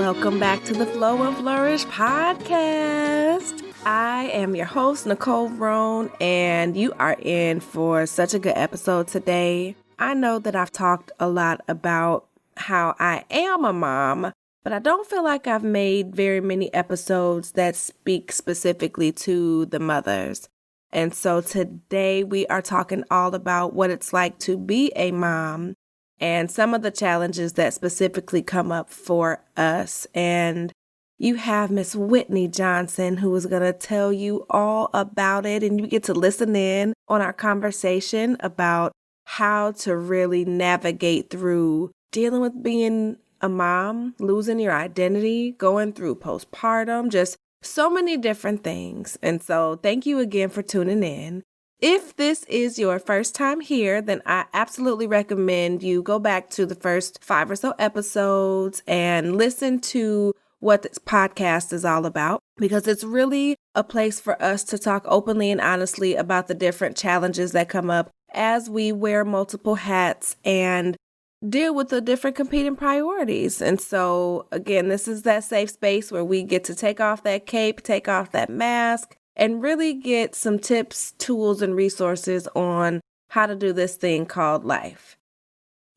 Welcome back to the Flow and Flourish Podcast. I am your host, Nicole Roan, and you are in for such a good episode today. I know that I've talked a lot about how I am a mom, but I don't feel like I've made very many episodes that speak specifically to the mothers. And so today we are talking all about what it's like to be a mom and some of the challenges that specifically come up for us. And you have Miss Whitney Johnson, who is going to tell you all about it. And you get to listen in on our conversation about how to really navigate through dealing with being a mom, losing your identity, going through postpartum, just so many different things. And so thank you again for tuning in. If this is your first time here, then I absolutely recommend you go back to the first 5 or so episodes and listen to what this podcast is all about, because it's really a place for us to talk openly and honestly about the different challenges that come up as we wear multiple hats and deal with the different competing priorities. And so, again, this is that safe space where we get to take off that cape, take off that mask, and really get some tips, tools, and resources on how to do this thing called life.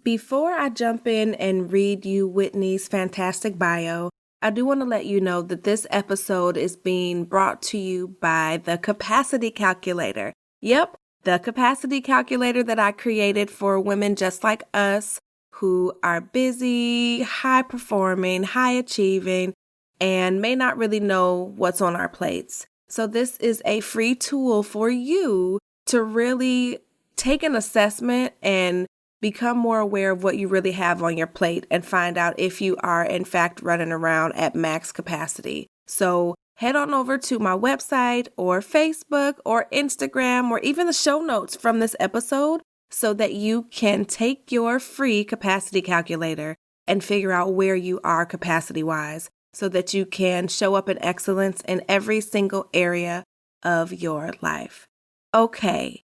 Before I jump in and read you Whitney's fantastic bio, I do want to let you know that this episode is being brought to you by the Capacity Calculator. Yep, the Capacity Calculator that I created for women just like us who are busy, high-performing, high-achieving, and may not really know what's on our plates. So this is a free tool for you to really take an assessment and become more aware of what you really have on your plate and find out if you are, in fact, running around at max capacity. So head on over to my website or Facebook or Instagram or even the show notes from this episode so that you can take your free capacity calculator and figure out where you are capacity-wise, so that you can show up in excellence in every single area of your life. Okay,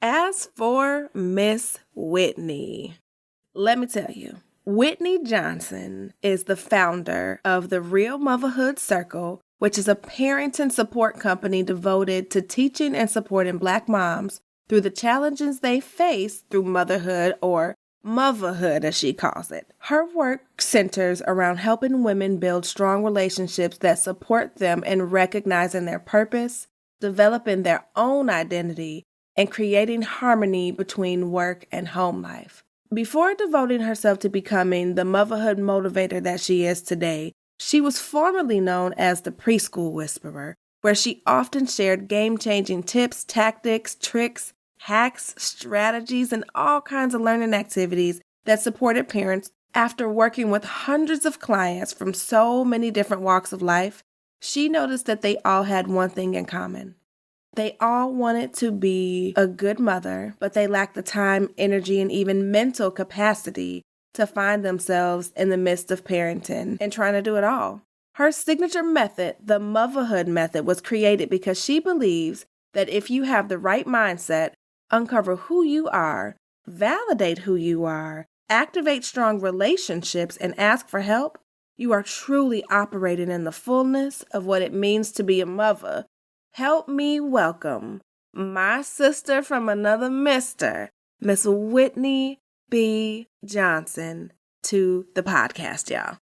as for Miss Whitney, let me tell you, Whitney Johnson is the founder of the Real Muvahood Circle, which is a parenting support company devoted to teaching and supporting Black moms through the challenges they face through motherhood, or Muvahood, as she calls it. Her work centers around helping women build strong relationships that support them in recognizing their purpose, developing their own identity, and creating harmony between work and home life. Before devoting herself to becoming the motherhood motivator that she is today, she was formerly known as the Preschool Whisperer, where she often shared game-changing tips, tactics, tricks, hacks, strategies, and all kinds of learning activities that supported parents. After working with hundreds of clients from so many different walks of life, she noticed that they all had one thing in common. They all wanted to be a good mother, but they lacked the time, energy, and even mental capacity to find themselves in the midst of parenting and trying to do it all. Her signature method, the Muvahood method, was created because she believes that if you have the right mindset, uncover who you are, validate who you are, activate strong relationships, and ask for help, you are truly operating in the fullness of what it means to be a mother. Help me welcome my sister from another mister, Miss Whitney B. Johnson, to the podcast, y'all.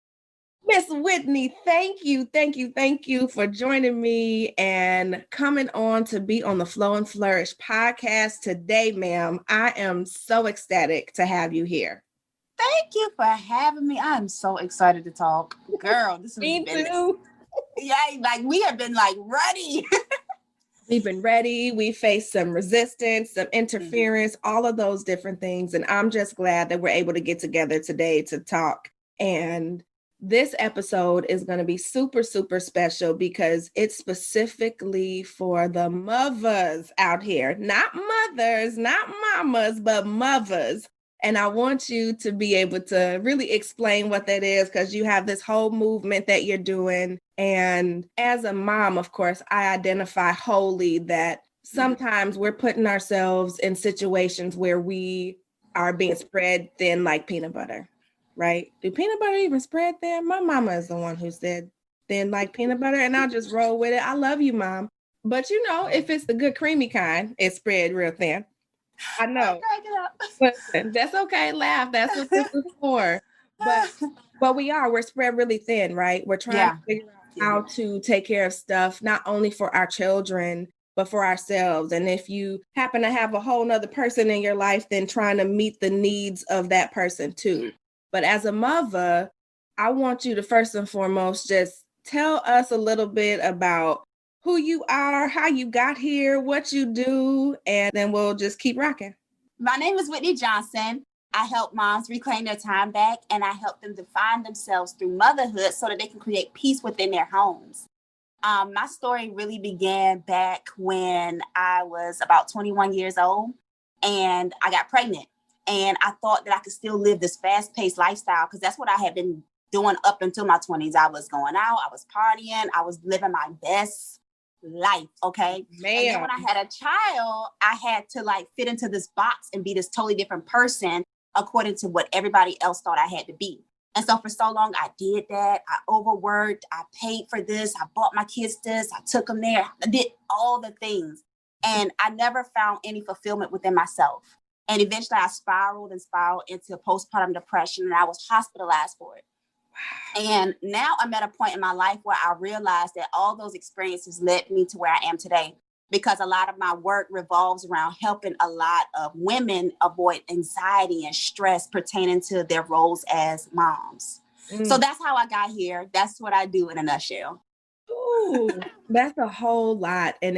Miss Whitney, thank you for joining me and coming on to be on the Flow and Flourish podcast today, ma'am. I am so ecstatic to have you here. Thank you for having me. I'm so excited to talk. Girl, this has Me been... too. Yeah, like we have been like ready. We've been ready. We faced some resistance, some interference, all of those different things. And I'm just glad that we're able to get together today to talk. And this episode is going to be super, super special because it's specifically for the mothers out here. Not mothers, not mamas, but mothers. And I want you to be able to really explain what that is, because you have this whole movement that you're doing. And as a mom, of course, I identify wholly that sometimes we're putting ourselves in situations where we are being spread thin like peanut butter, right? Do peanut butter even spread thin? My mama is the one who said thin like peanut butter, and I'll just roll with it. I love you, Mom. But if it's the good creamy kind, it's spread real thin. I know. Listen, that's okay. Laugh. That's what this is for. But we're spread really thin, right? We're trying to figure out how to take care of stuff, not only for our children, but for ourselves. And if you happen to have a whole nother person in your life, then trying to meet the needs of that person too. But as a mother, I want you to first and foremost just tell us a little bit about who you are, how you got here, what you do, and then we'll just keep rocking. My name is Whitney Johnson. I help moms reclaim their time back, and I help them define themselves through motherhood so that they can create peace within their homes. My story really began back when I was about 21 years old, and I got pregnant. And I thought that I could still live this fast-paced lifestyle because that's what I had been doing up until my 20s. I was going out, I was partying, I was living my best life, okay? Man. And then when I had a child, I had to fit into this box and be this totally different person according to what everybody else thought I had to be. And so for so long, I did that. I overworked. I paid for this. I bought my kids this. I took them there. I did all the things. And I never found any fulfillment within myself. And eventually I spiraled into postpartum depression, and I was hospitalized for it. And now I'm at a point in my life where I realized that all those experiences led me to where I am today, because a lot of my work revolves around helping a lot of women avoid anxiety and stress pertaining to their roles as moms. So that's how I got here. That's what I do in a nutshell. Ooh, that's a whole lot. And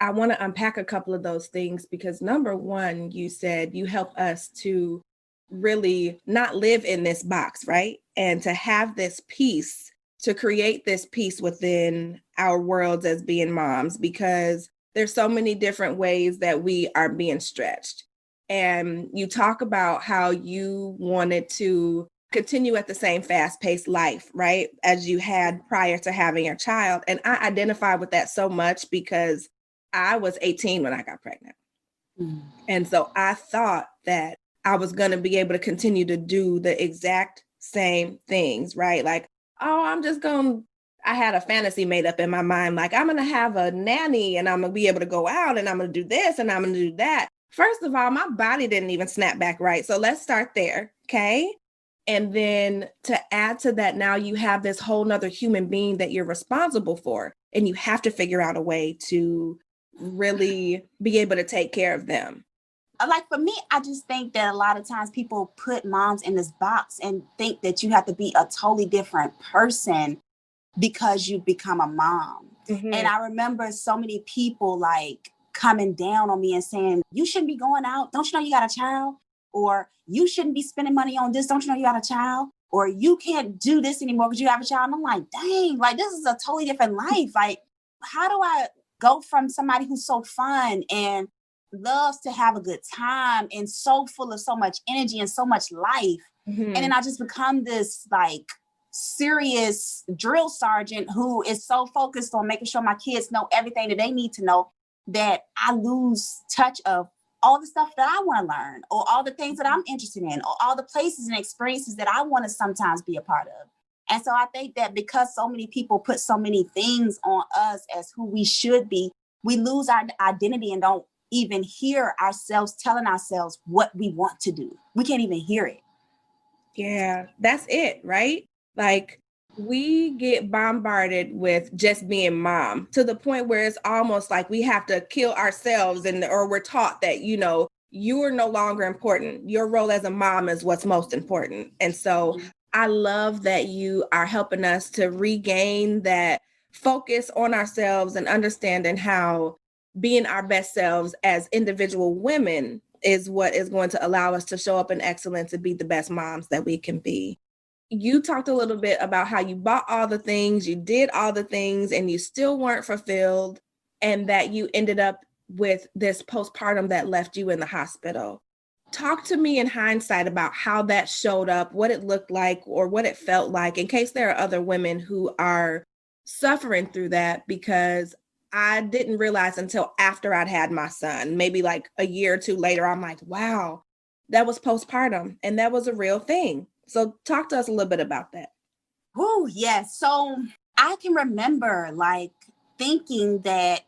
I want to unpack a couple of those things because number one, you said you help us to really not live in this box, right? And to have this peace, to create this peace within our worlds as being moms, because there's so many different ways that we are being stretched. And you talk about how you wanted to continue at the same fast-paced life, right, as you had prior to having your child. And I identify with that so much because I was 18 when I got pregnant. And so I thought that I was going to be able to continue to do the exact same things, right? Like, I had a fantasy made up in my mind, like I'm going to have a nanny and I'm going to be able to go out and I'm going to do this and I'm going to do that. First of all, my body didn't even snap back right. So let's start there. Okay. And then to add to that, now you have this whole nother human being that you're responsible for, and you have to figure out a way to really be able to take care of them. Like for me, I just think that a lot of times people put moms in this box and think that you have to be a totally different person because you become a mom. And I remember so many people coming down on me and saying, you shouldn't be going out. Don't you know you got a child? Or you shouldn't be spending money on this. Don't you know you got a child? Or you can't do this anymore because you have a child. And I'm like, dang, this is a totally different life. How do I go from somebody who's so fun and loves to have a good time and so full of so much energy and so much life. And then I just become this serious drill sergeant who is so focused on making sure my kids know everything that they need to know that I lose touch of all the stuff that I want to learn, or all the things that I'm interested in, or all the places and experiences that I want to sometimes be a part of. And so I think that because so many people put so many things on us as who we should be, we lose our identity and don't even hear ourselves telling ourselves what we want to do. We can't even hear it. Yeah, that's it, right? We get bombarded with just being mom to the point where it's almost like we have to kill ourselves, or we're taught that, you are no longer important. Your role as a mom is what's most important. And so I love that you are helping us to regain that focus on ourselves and understanding how being our best selves as individual women is what is going to allow us to show up in excellence and be the best moms that we can be. You talked a little bit about how you bought all the things, you did all the things, and you still weren't fulfilled, and that you ended up with this postpartum that left you in the hospital. Talk to me in hindsight about how that showed up, what it looked like, or what it felt like, in case there are other women who are suffering through that, because I didn't realize until after I'd had my son, maybe a year or two later, I'm like, wow, that was postpartum and that was a real thing. So talk to us a little bit about that. Oh, yes. So I can remember like thinking that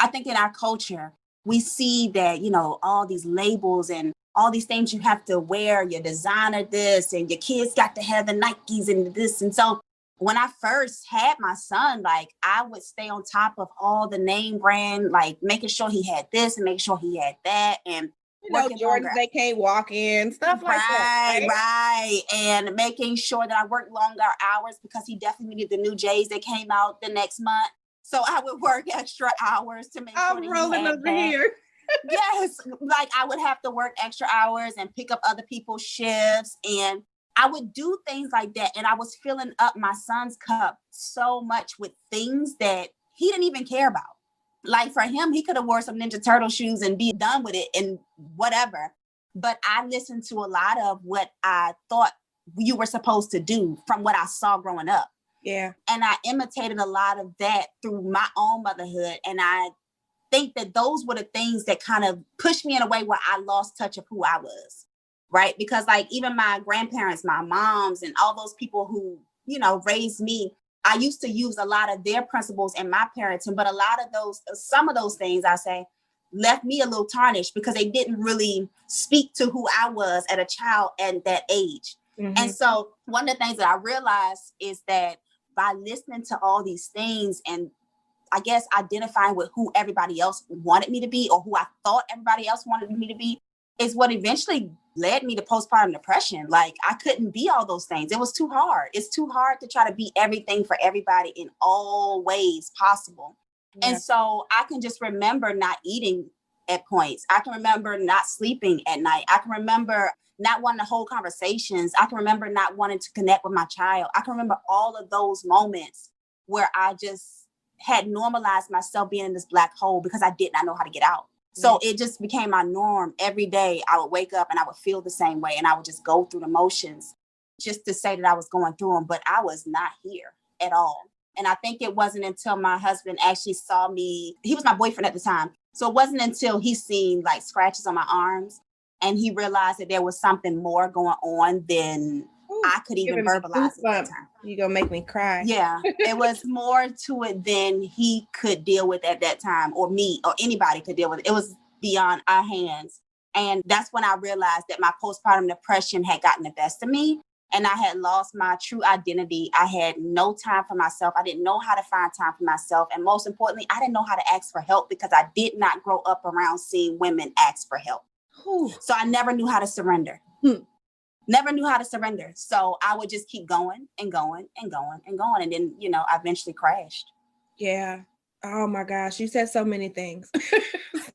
I think in our culture, we see that, all these labels and all these things you have to wear, your designer this, and your kids got to have the Nikes and this. And so when I first had my son, like I would stay on top of all the name brand, like making sure he had this and making sure he had that. And working Jordans, longer. they can't walk in, stuff like that. Right. And making sure that I worked longer hours because he definitely needed the new J's that came out the next month. So I would work extra hours to make sure that rolling he had over that. here. Yes, like I would have to work extra hours and pick up other people's shifts, and I would do things like that. And I was filling up my son's cup so much with things that he didn't even care about. Like for him, he could have wore some Ninja Turtle shoes and be done with it and whatever. But I listened to a lot of what I thought you were supposed to do from what I saw growing up. Yeah. And I imitated a lot of that through my own motherhood. And I think that those were the things that kind of pushed me in a way where I lost touch of who I was. Right. Because like even my grandparents, my moms, and all those people who, raised me, I used to use a lot of their principles in my parenting, but some of those things I say left me a little tarnished because they didn't really speak to who I was at a child at that age. Mm-hmm. And so one of the things that I realized is that by listening to all these things and I guess identifying with who everybody else wanted me to be or who I thought everybody else wanted me to be is what eventually led me to postpartum depression. Like I couldn't be all those things. It was too hard. It's too hard to try to be everything for everybody in all ways possible. Yeah. And so I can just remember not eating at points. I can remember not sleeping at night. I can remember not wanting to hold conversations. I can remember not wanting to connect with my child. I can remember all of those moments where I just had normalized myself being in this black hole because I did not know how to get out. So it just became my norm. Every day I would wake up and I would feel the same way and I would just go through the motions just to say that I was going through them, but I was not here at all. And I think it wasn't until my husband actually saw me, he was my boyfriend at the time. So it wasn't until he seen like scratches on my arms and he realized that there was something more going on than I could even verbalize at that time. You're going to make me cry. Yeah, it was more to it than he could deal with at that time, or me, or anybody could deal with it. It was beyond our hands. And that's when I realized that my postpartum depression had gotten the best of me and I had lost my true identity. I had no time for myself. I didn't know how to find time for myself. And most importantly, I didn't know how to ask for help because I did not grow up around seeing women ask for help. So I never knew how to surrender. Never knew how to surrender. So I would just keep going and going and going and going. And then, I eventually crashed. Yeah. Oh my gosh. You said so many things.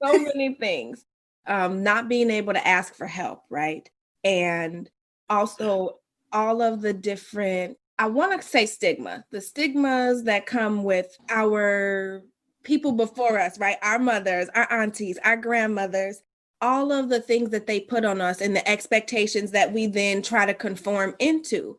So many things. Not being able to ask for help, right? And also all of the different, I want to say the stigmas that come with our people before us, right? Our mothers, our aunties, our grandmothers, all of the things that they put on us and the expectations that we then try to conform into.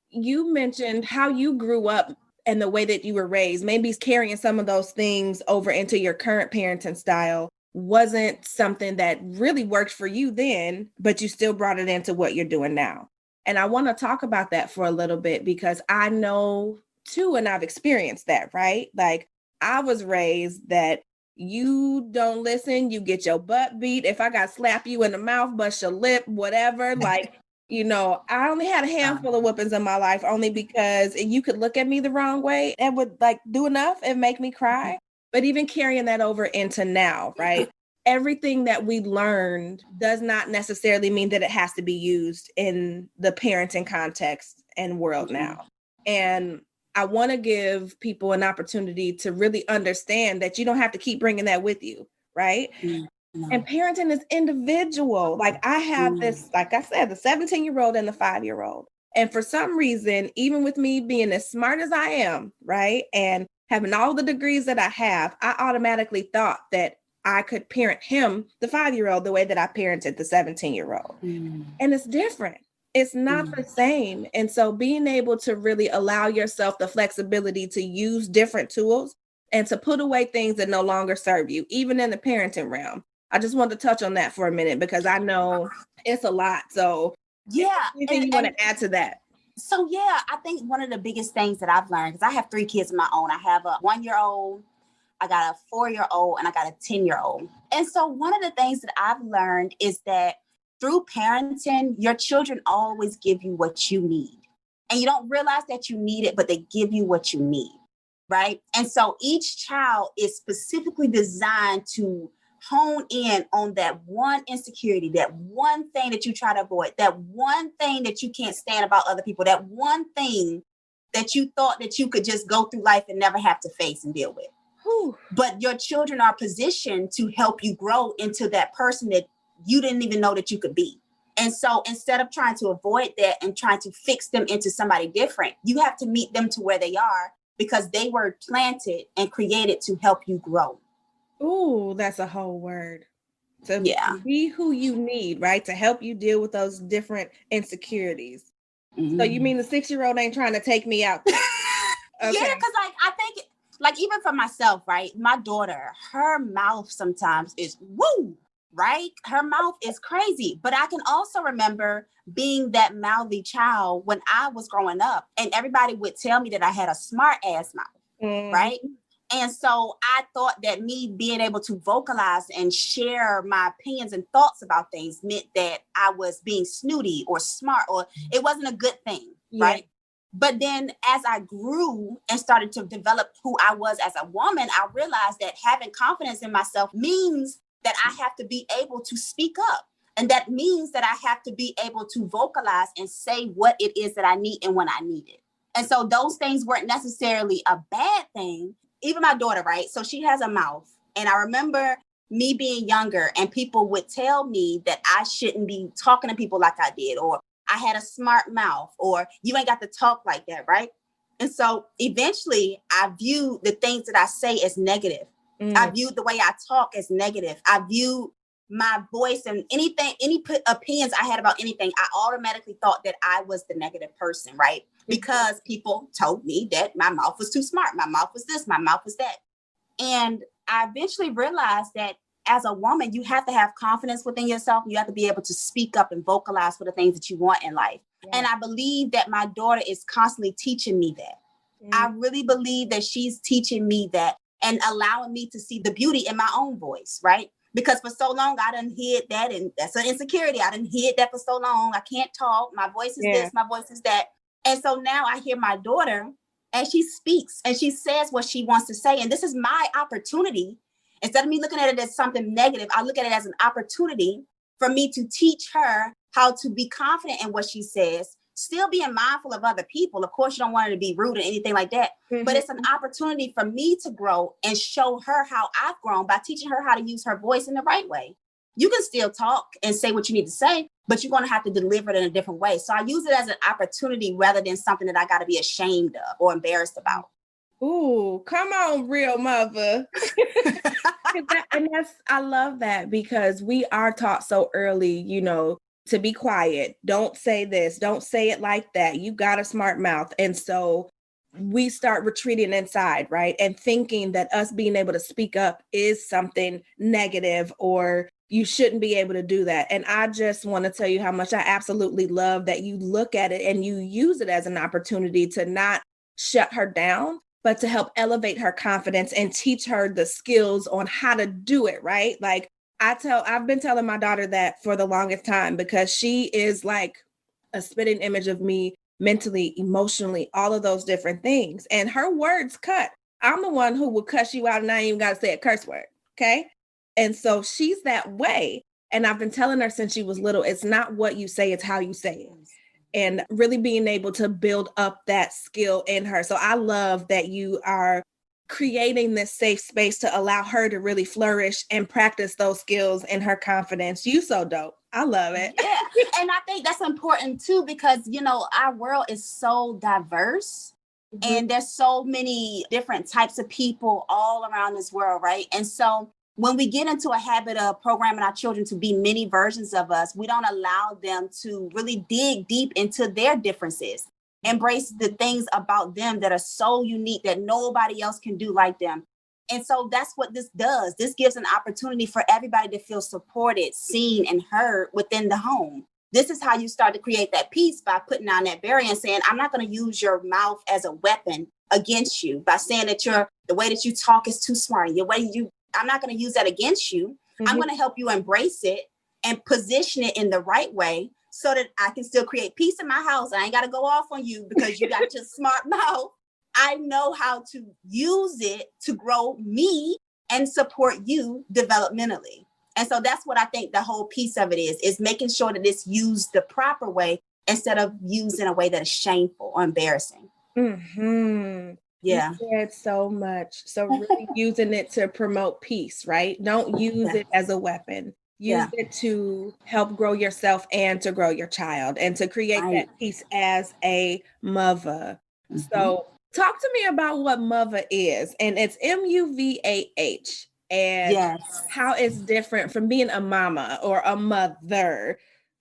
You mentioned how you grew up and the way that you were raised, maybe carrying some of those things over into your current parenting style wasn't something that really worked for you then, but you still brought it into what you're doing now. And I want to talk about that for a little bit because I know too, and I've experienced that, right? Like I was raised that you don't listen, you get your butt beat. If I got slap you in the mouth, bust your lip, whatever, like, I only had a handful of whoopings in my life only because you could look at me the wrong way and would like do enough and make me cry. But even carrying that over into now, right? Everything that we learned does not necessarily mean that it has to be used in the parenting context and world now. And I want to give people an opportunity to really understand that you don't have to keep bringing that with you, right? And parenting is individual. Like I have this, like I said, the 17-year-old and the 5-year-old. And for some reason, even with me being as smart as I am, right? And having all the degrees that I have, I automatically thought that I could parent him, the 5-year-old, the way that I parented the 17-year-old. And it's different. It's not the same. And so being able to really allow yourself the flexibility to use different tools and to put away things that no longer serve you, even in the parenting realm. I just want to touch on that for a minute because I know it's a lot. So Yeah. Anything you want to add to that? So, yeah, I think one of the biggest things that I've learned, because I have 3 kids of my own. I have a 1-year-old, I got a 4-year-old, and I got a 10-year-old. And so one of the things that I've learned is that through parenting, your children always give you what you need. And you don't realize that you need it, but they give you what you need, right? And so each child is specifically designed to hone in on that one insecurity, that one thing that you try to avoid, that one thing that you can't stand about other people, that one thing that you thought that you could just go through life and never have to face and deal with. Whew. But your children are positioned to help you grow into that person that you didn't even know that you could be. And so instead of trying to avoid that and trying to fix them into somebody different, you have to meet them to where they are because they were planted and created to help you grow. Ooh, that's a whole word. To be who you need, right? To help you deal with those different insecurities. Mm-hmm. So you mean the 6-year-old ain't trying to take me out there? Okay. Yeah, because I think even for myself, right? My daughter, her mouth sometimes is woo, right? Her mouth is crazy. But I can also remember being that mouthy child when I was growing up, and everybody would tell me that I had a smart ass mouth, right? And so I thought that me being able to vocalize and share my opinions and thoughts about things meant that I was being snooty or smart, or it wasn't a good thing, right? But then as I grew and started to develop who I was as a woman, I realized that having confidence in myself means that I have to be able to speak up. And that means that I have to be able to vocalize and say what it is that I need and when I need it. And so those things weren't necessarily a bad thing. Even my daughter, right? So she has a mouth. And I remember me being younger and people would tell me that I shouldn't be talking to people like I did, or I had a smart mouth, or you ain't got to talk like that, right? And so eventually I viewed the things that I say as negative. I viewed the way I talk as negative. I viewed my voice and any opinions I had about anything, I automatically thought that I was the negative person, right? Because people told me that my mouth was too smart. My mouth was this, my mouth was that. And I eventually realized that as a woman, you have to have confidence within yourself. You have to be able to speak up and vocalize for the things that you want in life. Yeah. And I believe that my daughter is constantly teaching me that. I really believe that she's teaching me that and allowing me to see the beauty in my own voice, right? Because for so long, I done hid that, and that's an insecurity. I done hid that for so long. I can't talk. My voice is this, my voice is that. And so now I hear my daughter, and she speaks, and she says what she wants to say. And this is my opportunity. Instead of me looking at it as something negative, I look at it as an opportunity for me to teach her how to be confident in what she says, still being mindful of other people. Of course, you don't want her to be rude or anything like that, but it's an opportunity for me to grow and show her how I've grown by teaching her how to use her voice in the right way. You can still talk and say what you need to say, but you're going to have to deliver it in a different way. So I use it as an opportunity rather than something that I got to be ashamed of or embarrassed about. Ooh, come on, real mother. I love that because we are taught so early, to be quiet. Don't say this. Don't say it like that. You got a smart mouth. And so we start retreating inside, right? And thinking that us being able to speak up is something negative or you shouldn't be able to do that. And I just want to tell you how much I absolutely love that you look at it and you use it as an opportunity to not shut her down, but to help elevate her confidence and teach her the skills on how to do it, right? Like I've been telling my daughter that for the longest time because she is like a spitting image of me mentally, emotionally, all of those different things. And her words cut. I'm the one who will cuss you out and I ain't even got to say a curse word. Okay. And so she's that way. And I've been telling her since she was little, it's not what you say, it's how you say it. And really being able to build up that skill in her. So I love that you are creating this safe space to allow her to really flourish and practice those skills and her confidence. You so dope. I love it. Yeah. And I think that's important too, because, our world is so diverse and there's so many different types of people all around this world, right? And so when we get into a habit of programming our children to be many versions of us, we don't allow them to really dig deep into their differences. Embrace the things about them that are so unique that nobody else can do like them. And so that's what this does. This gives an opportunity for everybody to feel supported, seen, and heard within the home. This is how you start to create that peace, by putting down that barrier and saying, I'm not going to use your mouth as a weapon against you, by saying that the way that you talk is too smart. I'm not going to use that against you. I'm going to help you embrace it and position it in the right way so that I can still create peace in my house. I ain't got to go off on you because you got your smart mouth. I know how to use it to grow me and support you developmentally. And so that's what I think the whole piece of it is making sure that it's used the proper way instead of used in a way that is shameful or embarrassing. Mm-hmm. Yeah. You said so much. So really using it to promote peace, right? Don't use it as a weapon. Use it to help grow yourself and to grow your child and to create that peace as a mother. So talk to me about what mother is. And it's Muvah. And how it's different from being a mama or a mother.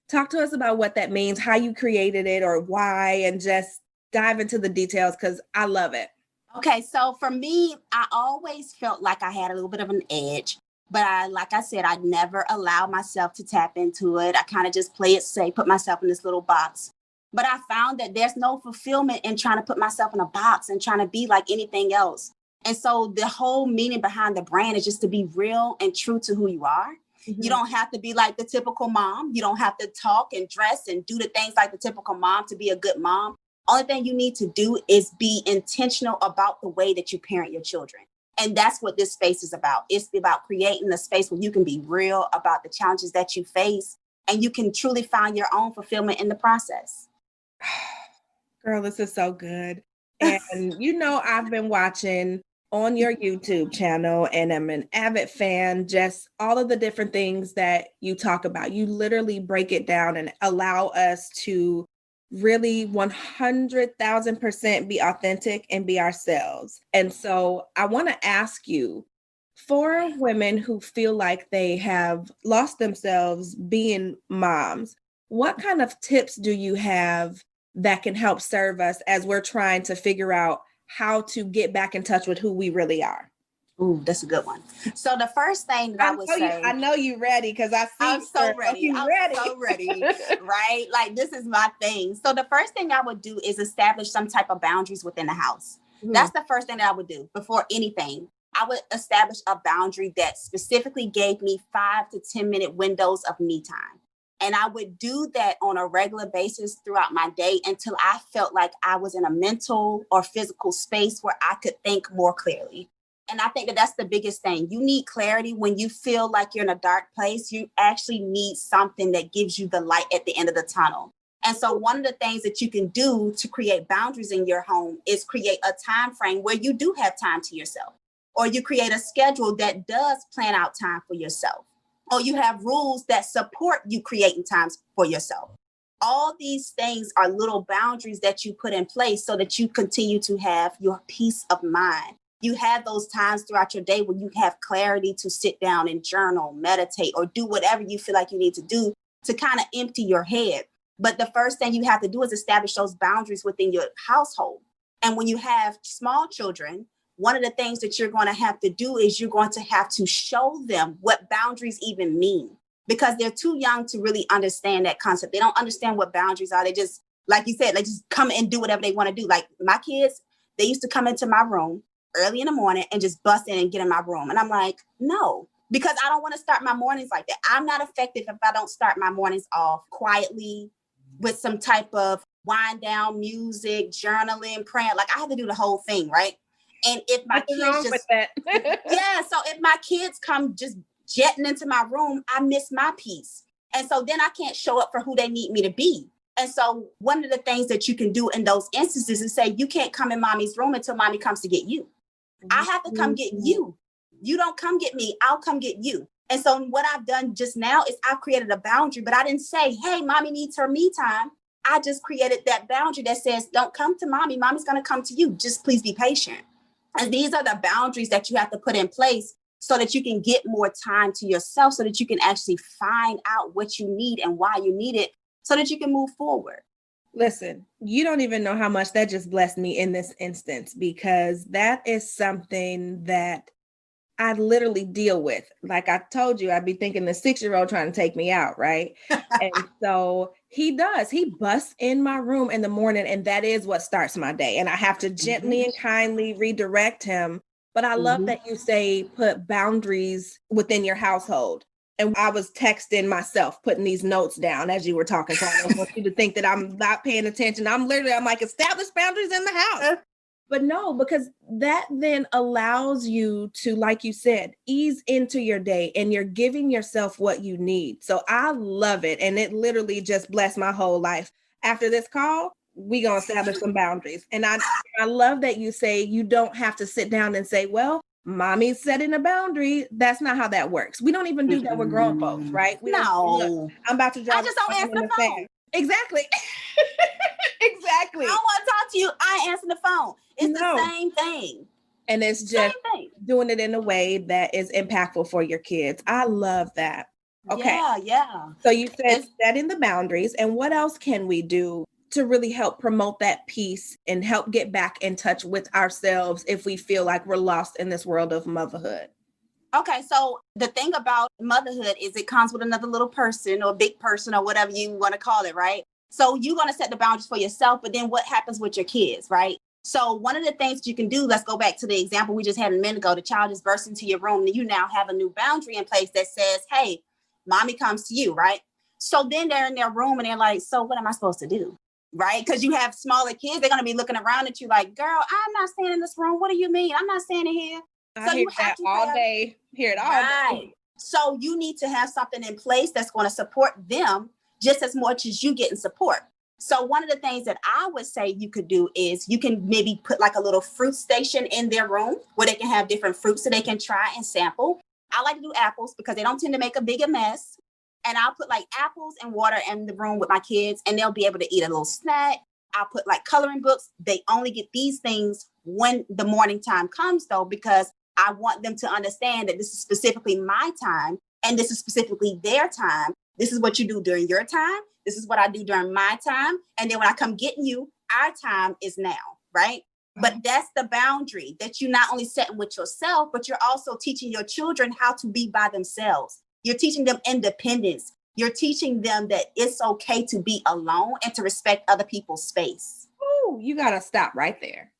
Talk to us about what that means, how you created it or why, and just dive into the details because I love it. Okay, so for me, I always felt like I had a little bit of an edge, but like I said, I never allowed myself to tap into it. I kind of just play it safe, put myself in this little box. But I found that there's no fulfillment in trying to put myself in a box and trying to be like anything else. And so the whole meaning behind the brand is just to be real and true to who you are. You don't have to be like the typical mom. You don't have to talk and dress and do the things like the typical mom to be a good mom. Only thing you need to do is be intentional about the way that you parent your children. And that's what this space is about. It's about creating a space where you can be real about the challenges that you face and you can truly find your own fulfillment in the process. Girl, this is so good. And I've been watching on your YouTube channel and I'm an avid fan, just all of the different things that you talk about. You literally break it down and allow us to really 100,000% be authentic and be ourselves. And so I want to ask you, for women who feel like they have lost themselves being moms, what kind of tips do you have that can help serve us as we're trying to figure out how to get back in touch with who we really are? Ooh, that's a good one. So the first thing that I would say, I know you're ready because I'm so ready. Right? Like this is my thing. So the first thing I would do is establish some type of boundaries within the house. That's the first thing that I would do before anything. I would establish a boundary that specifically gave me 5 to 10 minute windows of me time. And I would do that on a regular basis throughout my day until I felt like I was in a mental or physical space where I could think more clearly. And I think that that's the biggest thing. You need clarity when you feel like you're in a dark place. You actually need something that gives you the light at the end of the tunnel. And so one of the things that you can do to create boundaries in your home is create a time frame where you do have time to yourself, or you create a schedule that does plan out time for yourself, or you have rules that support you creating times for yourself. All these things are little boundaries that you put in place so that you continue to have your peace of mind. You have those times throughout your day when you have clarity to sit down and journal, meditate, or do whatever you feel like you need to do to kind of empty your head. But the first thing you have to do is establish those boundaries within your household. And when you have small children, one of the things that you're going to have to do is you're going to have to show them what boundaries even mean, because they're too young to really understand that concept. They don't understand what boundaries are. They just, like you said, they just come and do whatever they want to do. Like my kids, they used to come into my room early in the morning and just bust in and get in my room. And I'm like, no, because I don't want to start my mornings like that. I'm not effective if I don't start my mornings off quietly with some type of wind down music, journaling, praying. Like I have to do the whole thing, right? And if my kids just, so if my kids come just jetting into my room, I miss my peace. And so then I can't show up for who they need me to be. And so one of the things that you can do in those instances is say, you can't come in mommy's room until mommy comes to get you. I have to come get you. You don't come get me. I'll come get you. And so what I've done just now is I've created a boundary, but I didn't say, hey, mommy needs her me time. I just created that boundary that says, don't come to mommy. Mommy's going to come to you. Just please be patient. And these are the boundaries that you have to put in place so that you can get more time to yourself, so that you can actually find out what you need and why you need it, so that you can move forward. Listen, you don't even know how much that just blessed me in this instance, because that is something that I literally deal with. Like I told you, I'd be thinking the 6-year-old trying to take me out, right? And so he does. He busts in my room in the morning, and that is what starts my day. And I have to gently and kindly redirect him. But I love that you say put boundaries within your household. And I was texting myself, putting these notes down as you were talking. So I don't want you to think that I'm not paying attention. I'm like, establish boundaries in the house. But no, because that then allows you to, like you said, ease into your day and you're giving yourself what you need. So I love it. And it literally just blessed my whole life. After this call, we going to establish some boundaries. And I love that you say you don't have to sit down and say, well, mommy's setting a boundary. That's not how that works. We don't even do that with grown folks, right? We don't say, look, I'm about to drive. I just don't answer the phone. Exactly. Exactly. I don't want to talk to you. I answer the phone. It's the same thing. And it's just doing it in a way that is impactful for your kids. I love that. Okay. Yeah. So you said setting the boundaries. And what else can we do to really help promote that peace and help get back in touch with ourselves if we feel like we're lost in this world of motherhood? Okay, so the thing about motherhood is it comes with another little person or big person or whatever you want to call it, right? So you're going to set the boundaries for yourself, but then what happens with your kids, right? So one of the things you can do, let's go back to the example we just had a minute ago. The child just bursts into your room and you now have a new boundary in place that says, hey, mommy comes to you, right? So then they're in their room and they're like, so what am I supposed to do? Right? Because you have smaller kids, they're going to be looking around at you like, girl, I'm not staying in this room. What do you mean? I'm not standing here. I hear that all day. Hear it all day. So you need to have something in place that's going to support them just as much as you getting support. So one of the things that I would say you could do is you can maybe put like a little fruit station in their room where they can have different fruits so they can try and sample. I like to do apples because they don't tend to make a bigger mess. And I'll put like apples and water in the room with my kids and they'll be able to eat a little snack. I'll put like coloring books. They only get these things when the morning time comes though, because I want them to understand that this is specifically my time and this is specifically their time. This is what you do during your time. This is what I do during my time. And then when I come getting you, our time is now, right? But that's the boundary that you not only setting with yourself, but you're also teaching your children how to be by themselves. You're teaching them independence. You're teaching them that it's okay to be alone and to respect other people's space. Oh, you got to stop right there.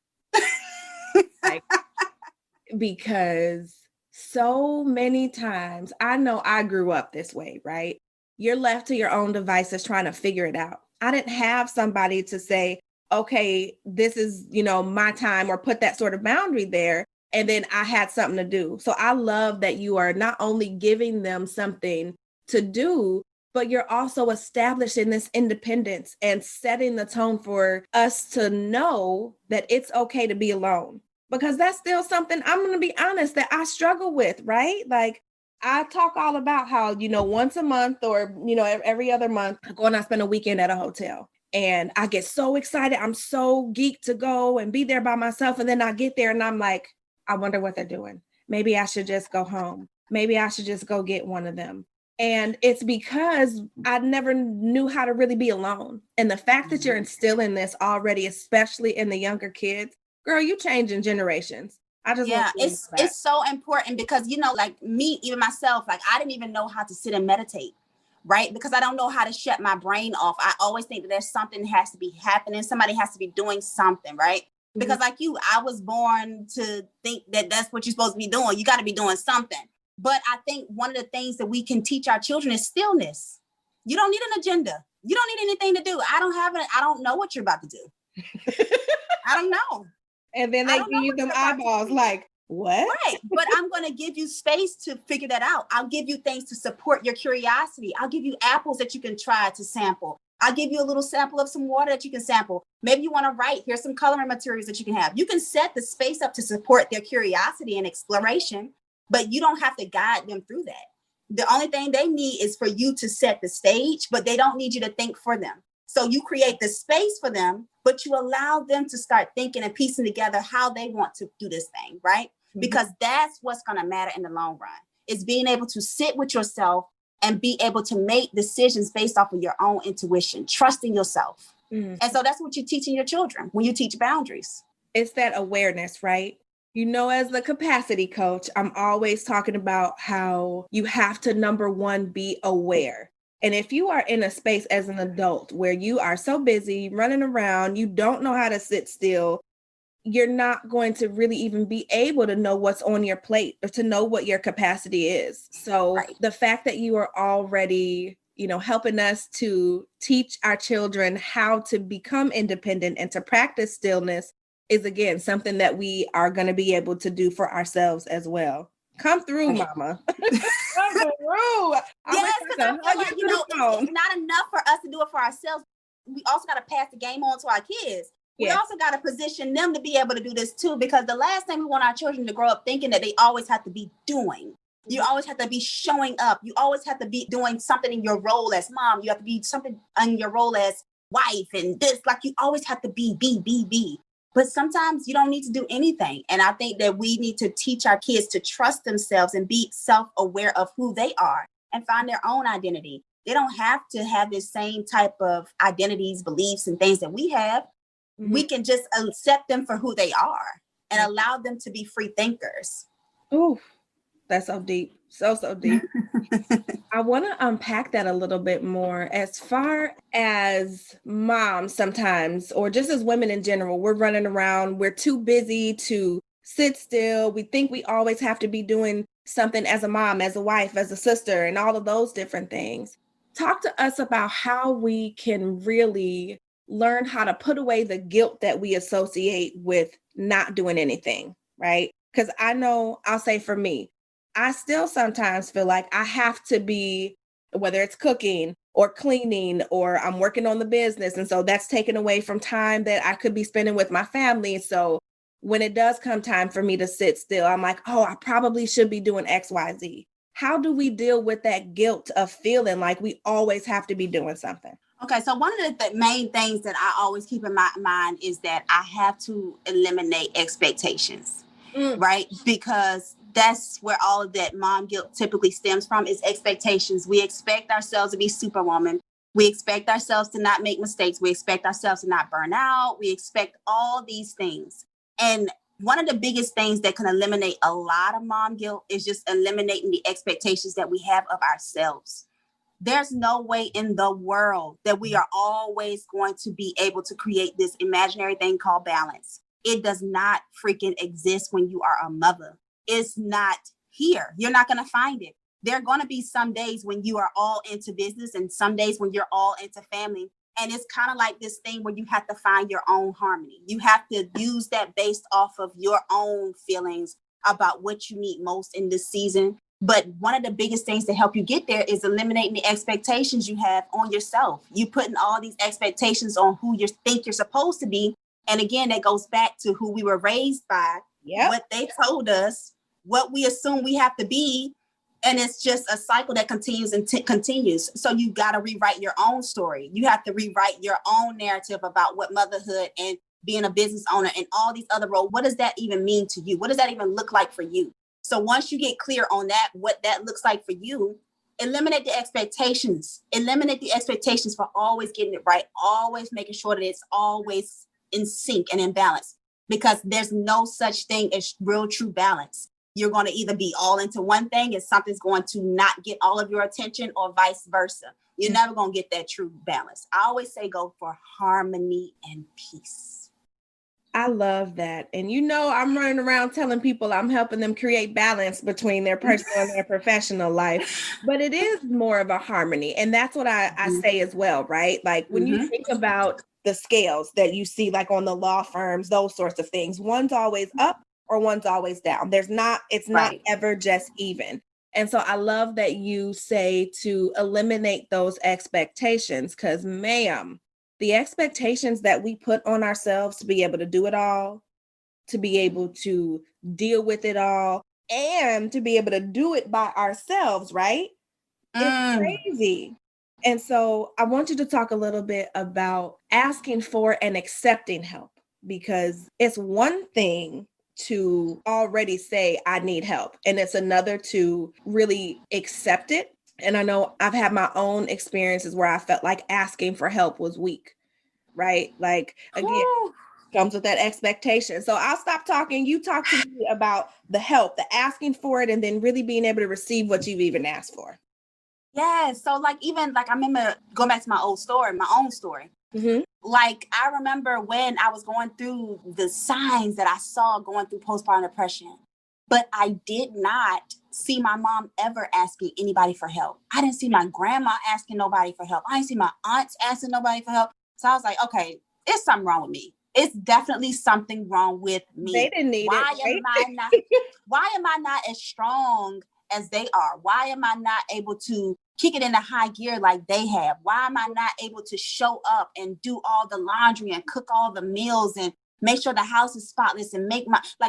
Because so many times, I know I grew up this way, right? You're left to your own devices trying to figure it out. I didn't have somebody to say, okay, this is, my time, or put that sort of boundary there. And then I had something to do. So I love that you are not only giving them something to do, but you're also establishing this independence and setting the tone for us to know that it's okay to be alone. Because that's still something, I'm going to be honest, that I struggle with, right? Like I talk all about how, once a month or, every other month, I go and I spend a weekend at a hotel. And I get so excited. I'm so geeked to go and be there by myself. And then I get there and I'm like, I wonder what they're doing. Maybe I should just go home. Maybe I should just go get one of them. And it's because I never knew how to really be alone. And the fact that you're instilling this already, especially in the younger kids, girl, you changing generations. It's so important because, like me, even myself, like I didn't even know how to sit and meditate, right? Because I don't know how to shut my brain off. I always think that there's something that has to be happening. Somebody has to be doing something, right? Because like you, I was born to think that that's what you're supposed to be doing. You got to be doing something. But I think one of the things that we can teach our children is stillness. You don't need an agenda. You don't need anything to do. I don't know what you're about to do. I don't know. And then they give you them eyeballs like, what? Right. But I'm going to give you space to figure that out. I'll give you things to support your curiosity. I'll give you apples that you can try to sample. I'll give you a little sample of some water that you can sample. Maybe you want to write. Here's some coloring materials that you can have. You can set the space up to support their curiosity and exploration, but you don't have to guide them through that. The only thing they need is for you to set the stage, but they don't need you to think for them. So you create the space for them, but you allow them to start thinking and piecing together how they want to do this thing, right? Mm-hmm. Because that's what's going to matter in the long run. Is being able to sit with yourself and be able to make decisions based off of your own intuition, trusting yourself. Mm-hmm. And so that's what you're teaching your children when you teach boundaries. It's that awareness, right? You know, as the capacity coach, I'm always talking about how you have to, number one, be aware. And if you are in a space as an adult where you are so busy running around, you don't know how to sit still, you're not going to really even be able to know what's on your plate or to know what your capacity is. So the fact that you are already, helping us to teach our children how to become independent and to practice stillness is, again, something that we are going to be able to do for ourselves as well. Come through, mama. Come through. Yes, because I feel like, it's not enough for us to do it for ourselves. We also got to pass the game on to our kids. We also got to position them to be able to do this too, because the last thing we want our children to grow up thinking that they always have to be doing. You always have to be showing up. You always have to be doing something in your role as mom. You have to be something in your role as wife and this. Like, you always have to be. But sometimes you don't need to do anything. And I think that we need to teach our kids to trust themselves and be self-aware of who they are and find their own identity. They don't have to have the same type of identities, beliefs, and things that we have. Mm-hmm. We can just accept them for who they are and allow them to be free thinkers. Ooh, that's so deep. So deep. I want to unpack that a little bit more. As far as moms sometimes, or just as women in general, we're running around, we're too busy to sit still. We think we always have to be doing something as a mom, as a wife, as a sister, and all of those different things. Talk to us about how we can really learn how to put away the guilt that we associate with not doing anything, right? Because I know, I'll say for me, I still sometimes feel like I have to be, whether it's cooking or cleaning or I'm working on the business. And so that's taken away from time that I could be spending with my family. So when it does come time for me to sit still, I'm like, oh, I probably should be doing X, Y, Z. How do we deal with that guilt of feeling like we always have to be doing something? Okay, so one of the main things that I always keep in my mind is that I have to eliminate expectations, right? Because that's where all of that mom guilt typically stems from, is expectations. We expect ourselves to be superwoman. We expect ourselves to not make mistakes. We expect ourselves to not burn out. We expect all these things. And one of the biggest things that can eliminate a lot of mom guilt is just eliminating the expectations that we have of ourselves. There's no way in the world that we are always going to be able to create this imaginary thing called balance. It does not freaking exist when you are a mother. It's not here. You're not going to find it. There are going to be some days when you are all into business and some days when you're all into family. And it's kind of like this thing where you have to find your own harmony. You have to use that based off of your own feelings about what you need most in this season. But one of the biggest things to help you get there is eliminating the expectations you have on yourself. You putting all these expectations on who you think you're supposed to be. And again, that goes back to who we were raised by, what they told us, what we assume we have to be. And it's just a cycle that continues and continues. So you got to rewrite your own story. You have to rewrite your own narrative about what motherhood and being a business owner and all these other roles. What does that even mean to you? What does that even look like for you? So once you get clear on that, what that looks like for you, eliminate the expectations. Eliminate the expectations for always getting it right, always making sure that it's always in sync and in balance, because there's no such thing as real true balance. You're going to either be all into one thing and something's going to not get all of your attention, or vice versa. You're never going to get that true balance. I always say go for harmony and peace. I love that. And I'm running around telling people I'm helping them create balance between their personal and their professional life. But it is more of a harmony. And that's what I say as well, right? Like when you think about the scales that you see like on the law firms, those sorts of things, one's always up or one's always down. It's not ever just even. And so I love that you say to eliminate those expectations, because ma'am, the expectations that we put on ourselves to be able to do it all, to be able to deal with it all, and to be able to do it by ourselves, right? It's crazy. And so I want you to talk a little bit about asking for and accepting help, because it's one thing to already say, I need help. And it's another to really accept it. And I know I've had my own experiences where I felt like asking for help was weak, right? Like, again, Comes with that expectation. So I'll stop talking. You talk to me about the help, the asking for it, and then really being able to receive what you've even asked for. Yeah. So like, even like, I remember going back to my own story. Mm-hmm. Like, I remember when I was going through the signs that I saw going through postpartum depression, but I did not see my mom ever asking anybody for help. I didn't see my grandma asking nobody for help. I didn't see my aunts asking nobody for help. So I was like, okay, it's something wrong with me. It's definitely something wrong with me. They didn't need Why it. why am I not as strong as they are? Why am I not able to kick it into high gear like they have? Why am I not able to show up and do all the laundry and cook all the meals and make sure the house is spotless and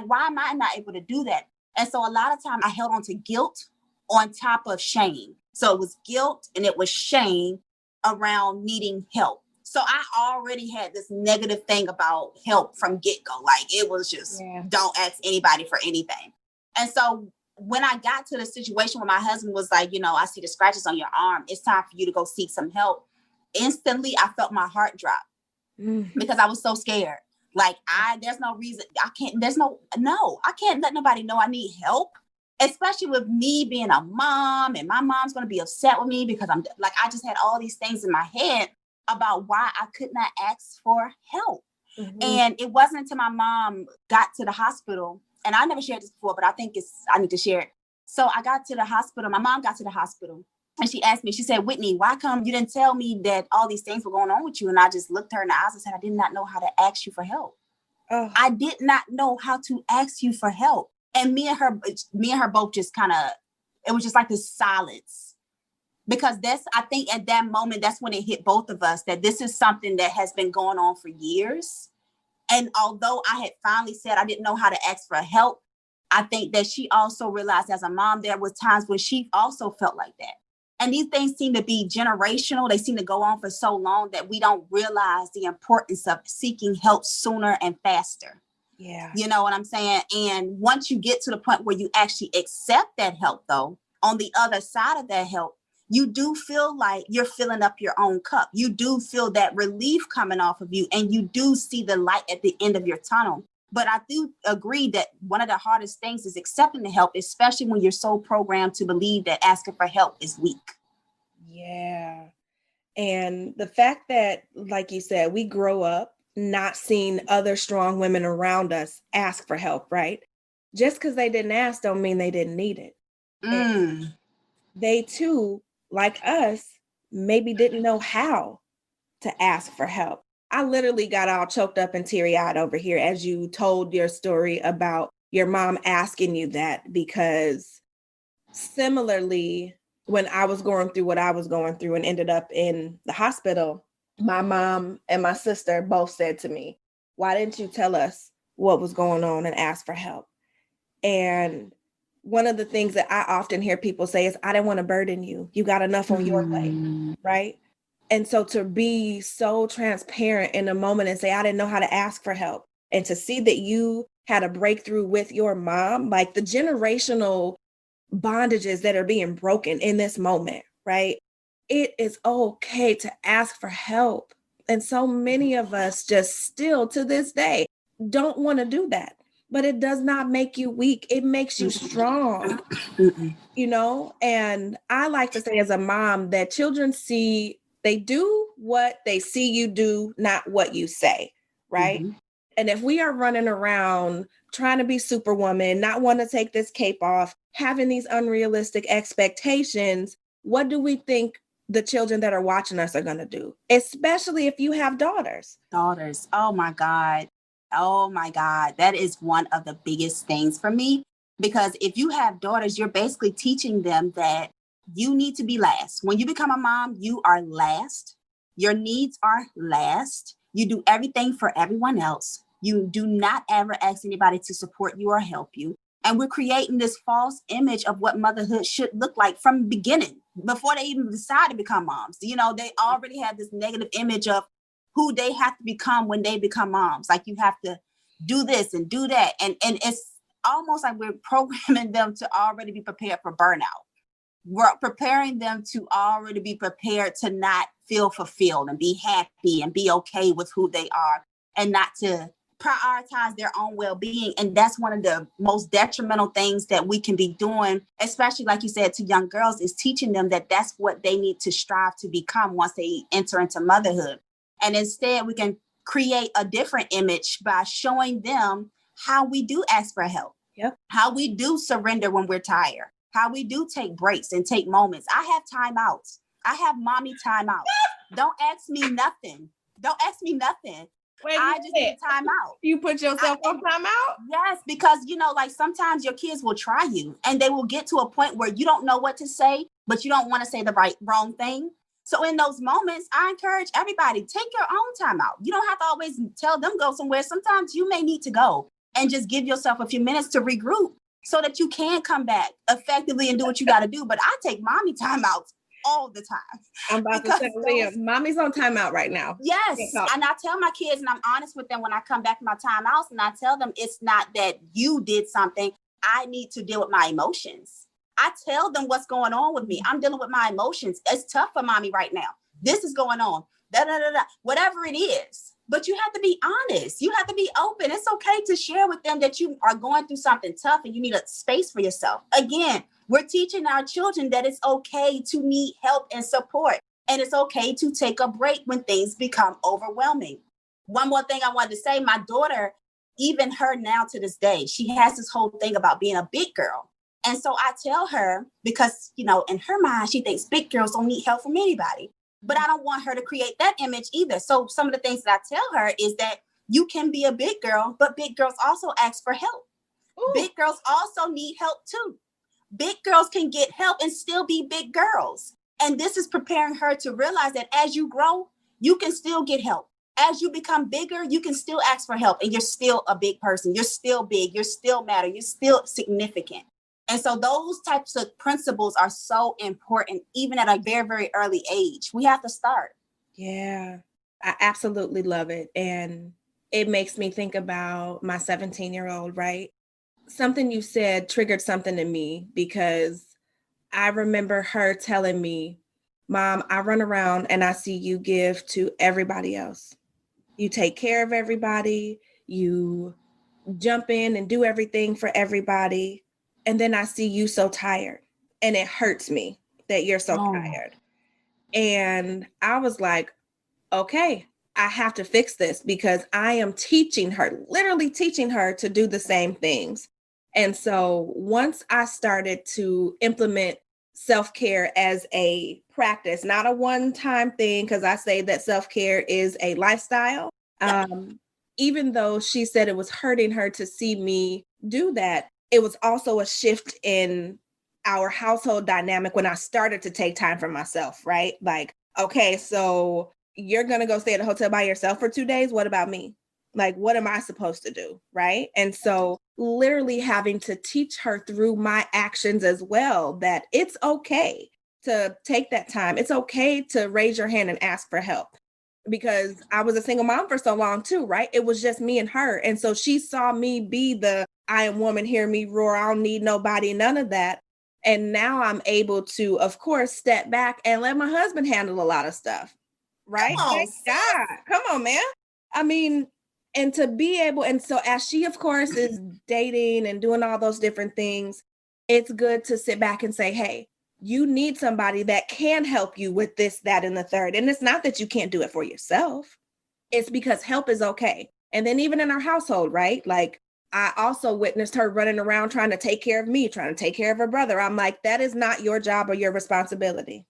why am I not able to do that? And so a lot of time I held on to guilt on top of shame. So it was guilt and it was shame around needing help. So I already had this negative thing about help from get-go. Like, it was just, don't ask anybody for anything. And so when I got to the situation where my husband was like, I see the scratches on your arm, it's time for you to go seek some help. Instantly, I felt my heart drop because I was so scared. Like, there's no reason I can't let nobody know I need help, especially with me being a mom, and my mom's going to be upset with me because I just had all these things in my head about why I could not ask for help. Mm-hmm. And it wasn't until my mom got to the hospital, and I never shared this before, but I think I need to share it. So I got to the hospital. My mom got to the hospital and she asked me, she said, Whitney, why come you didn't tell me that all these things were going on with you? And I just looked her in the eyes and said, I did not know how to ask you for help. Oh. I did not know how to ask you for help. And me and her both just it was just like this silence. Because I think at that moment, that's when it hit both of us, that this is something that has been going on for years. And although I had finally said I didn't know how to ask for help, I think that she also realized as a mom, there was times when she also felt like that. And these things seem to be generational. They seem to go on for so long that we don't realize the importance of seeking help sooner and faster. Yeah. You know what I'm saying? And once you get to the point where you actually accept that help, though, on the other side of that help, you do feel like you're filling up your own cup. You do feel that relief coming off of you, and you do see the light at the end of your tunnel. But I do agree that one of the hardest things is accepting the help, especially when you're so programmed to believe that asking for help is weak. Yeah. And the fact that, like you said, we grow up not seeing other strong women around us ask for help, right? Just because they didn't ask don't mean they didn't need it. They too, like us, maybe didn't know how to ask for help. I literally got all choked up and teary-eyed over here as you told your story about your mom asking you that, because similarly, when I was going through what I was going through and ended up in the hospital, my mom and my sister both said to me, why didn't you tell us what was going on and ask for help? And one of the things that I often hear people say is, I didn't want to burden you. You got enough on your plate, right? And so to be so transparent in a moment and say, I didn't know how to ask for help, and to see that you had a breakthrough with your mom, like the generational bondages that are being broken in this moment, right? It is okay to ask for help. And so many of us just still to this day don't want to do that. But it does not make you weak. It makes you strong, And I like to say as a mom that children they do what they see you do, not what you say, right? Mm-hmm. And if we are running around trying to be superwoman, not want to take this cape off, having these unrealistic expectations, what do we think the children that are watching us are going to do? Especially if you have daughters. Daughters. Oh my God. That is one of the biggest things for me, because if you have daughters, you're basically teaching them that you need to be last. When you become a mom, you are last. Your needs are last. You do everything for everyone else. You do not ever ask anybody to support you or help you. And we're creating this false image of what motherhood should look like from the beginning, before they even decide to become moms. They already have this negative image of who they have to become when they become moms. Like, you have to do this and do that. And it's almost like we're programming them to already be prepared for burnout. We're preparing them to already be prepared to not feel fulfilled and be happy and be okay with who they are, and not to prioritize their own well-being. And that's one of the most detrimental things that we can be doing, especially like you said, to young girls, is teaching them that that's what they need to strive to become once they enter into motherhood. And instead we can create a different image by showing them how we do ask for help, how we do surrender when we're tired, how we do take breaks and take moments. I have timeouts. I have mommy timeouts. Don't ask me nothing. Don't ask me nothing. Wait, I just need time out. You put yourself on time out? Yes, because, like sometimes your kids will try you and they will get to a point where you don't know what to say, but you don't want to say the wrong thing. So in those moments, I encourage everybody, take your own time out. You don't have to always tell them go somewhere. Sometimes you may need to go and just give yourself a few minutes to regroup so that you can come back effectively and do what you got to do. But I take mommy timeouts all the time. I'm about to say, Liam, mommy's on timeout right now. Yes. And I tell my kids, and I'm honest with them when I come back from my timeouts, and I tell them it's not that you did something. I need to deal with my emotions. I tell them what's going on with me. I'm dealing with my emotions. It's tough for mommy right now. This is going on. Whatever it is. But you have to be honest. You have to be open. It's okay to share with them that you are going through something tough and you need a space for yourself. Again, we're teaching our children that it's okay to need help and support. And it's okay to take a break when things become overwhelming. One more thing I wanted to say, my daughter, even her now to this day, she has this whole thing about being a big girl. And so I tell her, because, in her mind, she thinks big girls don't need help from anybody. But I don't want her to create that image either. So some of the things that I tell her is that you can be a big girl, but big girls also ask for help. Ooh. Big girls also need help too. Big girls can get help and still be big girls. And this is preparing her to realize that as you grow, you can still get help. As you become bigger, you can still ask for help and you're still a big person. You're still big. You're still matter. You're still significant. And so those types of principles are so important, even at a very, very early age. We have to start. Yeah, I absolutely love it. And it makes me think about my 17-year-old, right? Something you said triggered something in me because I remember her telling me, Mom, I run around and I see you give to everybody else. You take care of everybody. You jump in and do everything for everybody. And then I see you so tired and it hurts me that you're so tired. And I was like, okay, I have to fix this because I am literally teaching her to do the same things. And so once I started to implement self-care as a practice, not a one-time thing, because I say that self-care is a lifestyle. Even though she said it was hurting her to see me do that, it was also a shift in our household dynamic when I started to take time for myself, right? Like, okay, so you're going to go stay at a hotel by yourself for 2 days. What about me? Like, what am I supposed to do? Right. And so literally having to teach her through my actions as well, that it's okay to take that time. It's okay to raise your hand and ask for help. Because I was a single mom for so long too, right? It was just me and her. And so she saw me be the I am woman, hear me roar, I don't need nobody, none of that. And now I'm able to, of course, step back and let my husband handle a lot of stuff, right? Thank God. Come on, man. I mean, and to be able, and so as she, of course, is dating and doing all those different things, it's good to sit back and say, hey, you need somebody that can help you with this, that, and the third. And it's not that you can't do it for yourself. It's because help is okay. And then even in our household, right? Like I also witnessed her running around trying to take care of me, trying to take care of her brother. I'm like, that is not your job or your responsibility.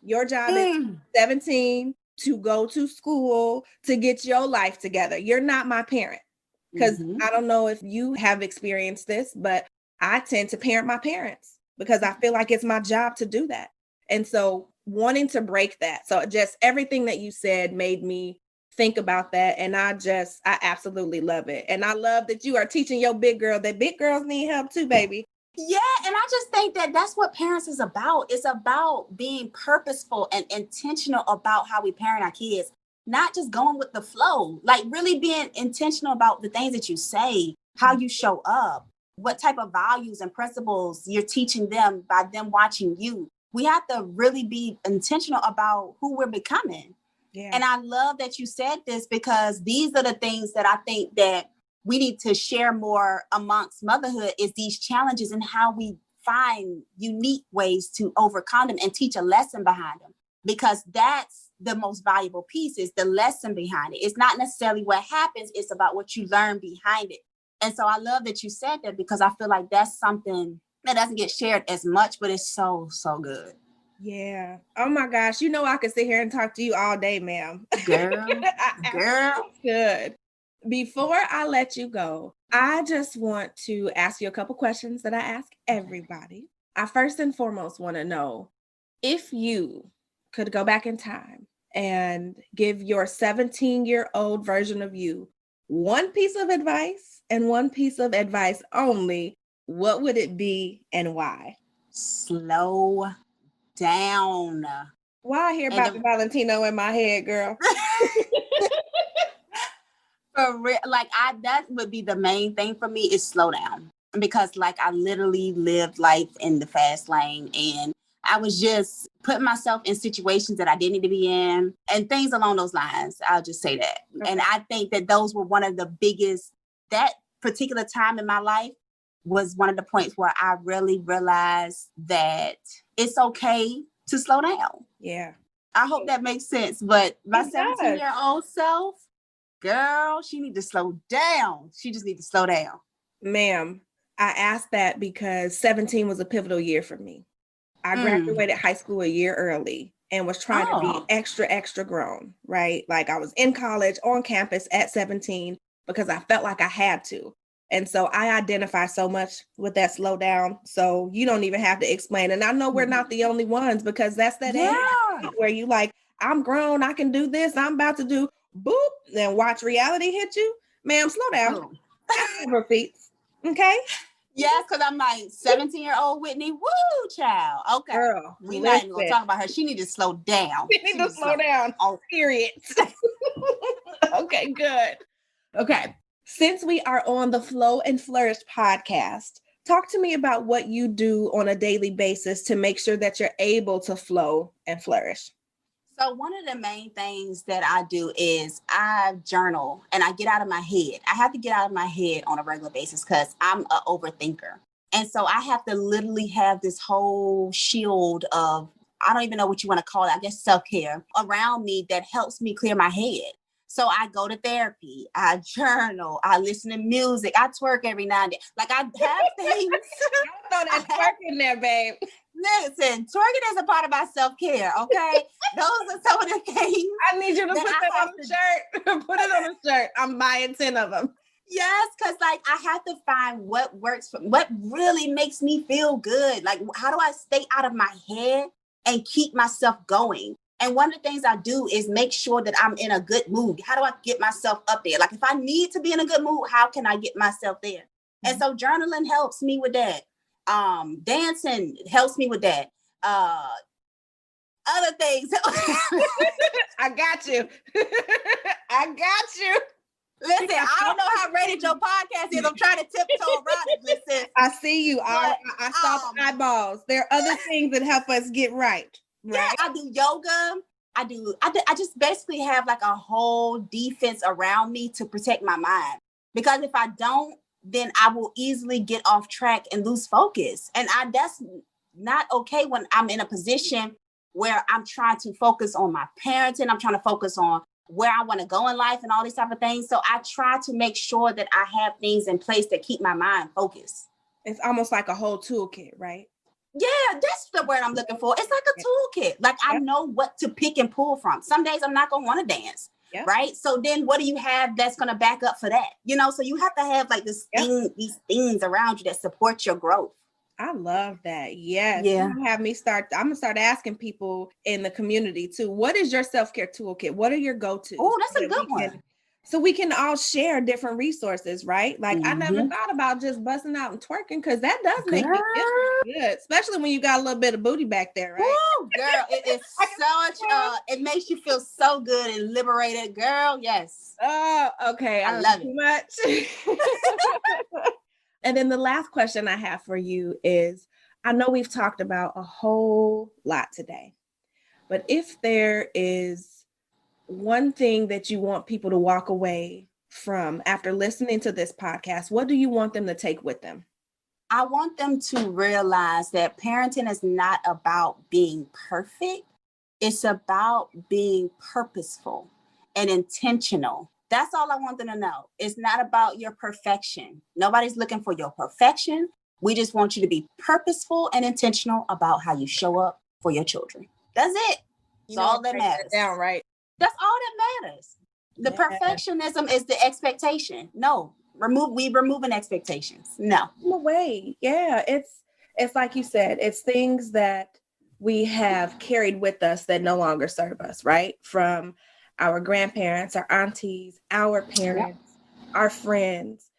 Your job is 17 to go to school, to get your life together. You're not my parent. Because I don't know if you have experienced this, but I tend to parent my parents because I feel like it's my job to do that. And so wanting to break that. So just everything that you said made me think about that. And I absolutely love it. And I love that you are teaching your big girl that big girls need help too, baby. Yeah. And I just think that that's what parents is about. It's about being purposeful and intentional about how we parent our kids, not just going with the flow, like really being intentional about the things that you say, how you show up, what type of values and principles you're teaching them by them watching you. We have to really be intentional about who we're becoming. Yeah. And I love that you said this, because these are the things that I think that we need to share more amongst motherhood, is these challenges and how we find unique ways to overcome them and teach a lesson behind them, because that's the most valuable piece, is the lesson behind it. It's not necessarily what happens. It's about what you learn behind it. And so I love that you said that, because I feel like that's something that doesn't get shared as much, but it's so, so good. Yeah. Oh my gosh. You know, I could sit here and talk to you all day, ma'am. Girl. Good. Before I let you go, I just want to ask you a couple questions that I ask everybody. I first and foremost want to know, if you could go back in time and give your 17-year-old version of you one piece of advice and one piece of advice only, what would it be and why? Slow down. Why I hear about the Valentino in my head, girl? For real, like that would be the main thing for me, is slow down, because like I literally lived life in the fast lane, and I was just putting myself in situations that I didn't need to be in and things along those lines. I'll just say that. Okay. And I think that those were one of the biggest, that particular time in my life was one of the points where I really realized that it's okay to slow down. Yeah. I hope that makes sense. But my 17-year-old self, girl, she need to slow down. She just need to slow down. Ma'am, I asked that because 17 was a pivotal year for me. I graduated high school a year early and was trying to be extra grown, right? Like I was in college on campus at 17 because I felt like I had to. And so I identify so much with that slow down. So you don't even have to explain. And I know we're not the only ones, because that's that age where you like, I'm grown, I can do this, I'm about to do boop, then watch reality hit you. Ma'am, slow down. Repeat. Okay? Yes, because I'm like 17-year-old Whitney. Woo, child. Okay. Girl, we're not even going to talk about her. She need to slow down. She need to slow down. Oh, period. Okay, good. Okay. Since we are on the Flow and Flourish podcast, talk to me about what you do on a daily basis to make sure that you're able to flow and flourish. So one of the main things that I do is I journal and I get out of my head. I have to get out of my head on a regular basis because I'm an overthinker. And so I have to literally have this whole shield of, I don't even know what you want to call it, I guess self-care around me that helps me clear my head. So I go to therapy, I journal, I listen to music, I twerk every now and then. Like I have things. Throw that twerk in there, babe. Listen, twerking is a part of my self-care, okay? Those are some of the things. I need you to put that on the shirt. Put it on the shirt. I'm buying 10 of them. Yes, because like I have to find what works for what really makes me feel good. Like, how do I stay out of my head and keep myself going? And one of the things I do is make sure that I'm in a good mood. How do I get myself up there? Like if I need to be in a good mood, how can I get myself there? Mm-hmm. And so journaling helps me with that. Dancing helps me with that. Other things. I got you. I got you. Listen, I don't know how rated your podcast is. I'm trying to tiptoe around it. Listen. I see you. I saw the eyeballs. There are other things that help us get right. Yeah, I do yoga. I just basically have like a whole defense around me to protect my mind. Because if I don't, then I will easily get off track and lose focus. And that's not okay when I'm in a position where I'm trying to focus on my parenting. I'm trying to focus on where I want to go in life and all these type of things. So I try to make sure that I have things in place that keep my mind focused. It's almost like a whole toolkit, right? Yeah, that's the word I'm looking for. It's like a toolkit. Like I know what to pick and pull from. Some days I'm not going to want to dance. Yep. Right. So then what do you have that's going to back up for that? You know, so you have to have like these things around you that support your growth. I love that. Yes. Yeah. I'm going to start asking people in the community too. What is your self-care toolkit? What are your go-tos? Oh, that's a good one. So we can all share different resources, right? Like I never thought about just busting out and twerking, because that does make me feel good, especially when you got a little bit of booty back there, right? Woo, girl, it is it makes you feel so good and liberated, girl. Yes. Oh, okay. I love it. Too much. And then the last question I have for you is, I know we've talked about a whole lot today, but if there is one thing that you want people to walk away from after listening to this podcast? What do you want them to take with them? I want them to realize that parenting is not about being perfect. It's about being purposeful and intentional. That's all I want them to know. It's not about your perfection. Nobody's looking for your perfection. We just want you to be purposeful and intentional about how you show up for your children. That's it. That's all that matters. Down, right? That's all that matters. The perfectionism is the expectation. No, we removing expectations. No. Way. Yeah. It's like you said, it's things that we have carried with us that no longer serve us, right? From our grandparents, our aunties, our parents, our friends.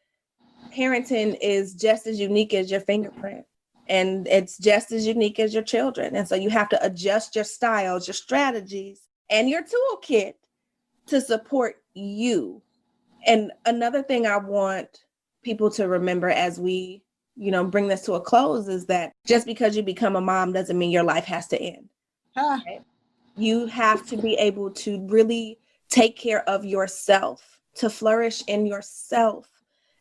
Parenting is just as unique as your fingerprint, and it's just as unique as your children. And so you have to adjust your styles, your strategies, and your toolkit to support you. And another thing I want people to remember as we, bring this to a close is that just because you become a mom doesn't mean your life has to end. Right? You have to be able to really take care of yourself, to flourish in yourself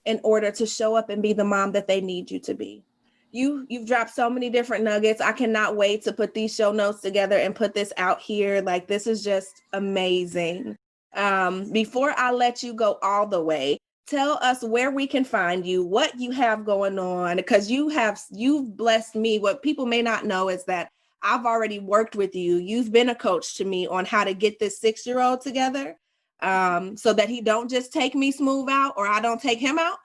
in order to show up and be the mom that they need you to be. You've dropped so many different nuggets. I cannot wait to put these show notes together and put this out here. Like, this is just amazing. Before I let you go all the way, tell us where we can find you, what you have going on, because you've blessed me. What people may not know is that I've already worked with you. You've been a coach to me on how to get this 6-year-old together, so that he don't just take me smooth out or I don't take him out.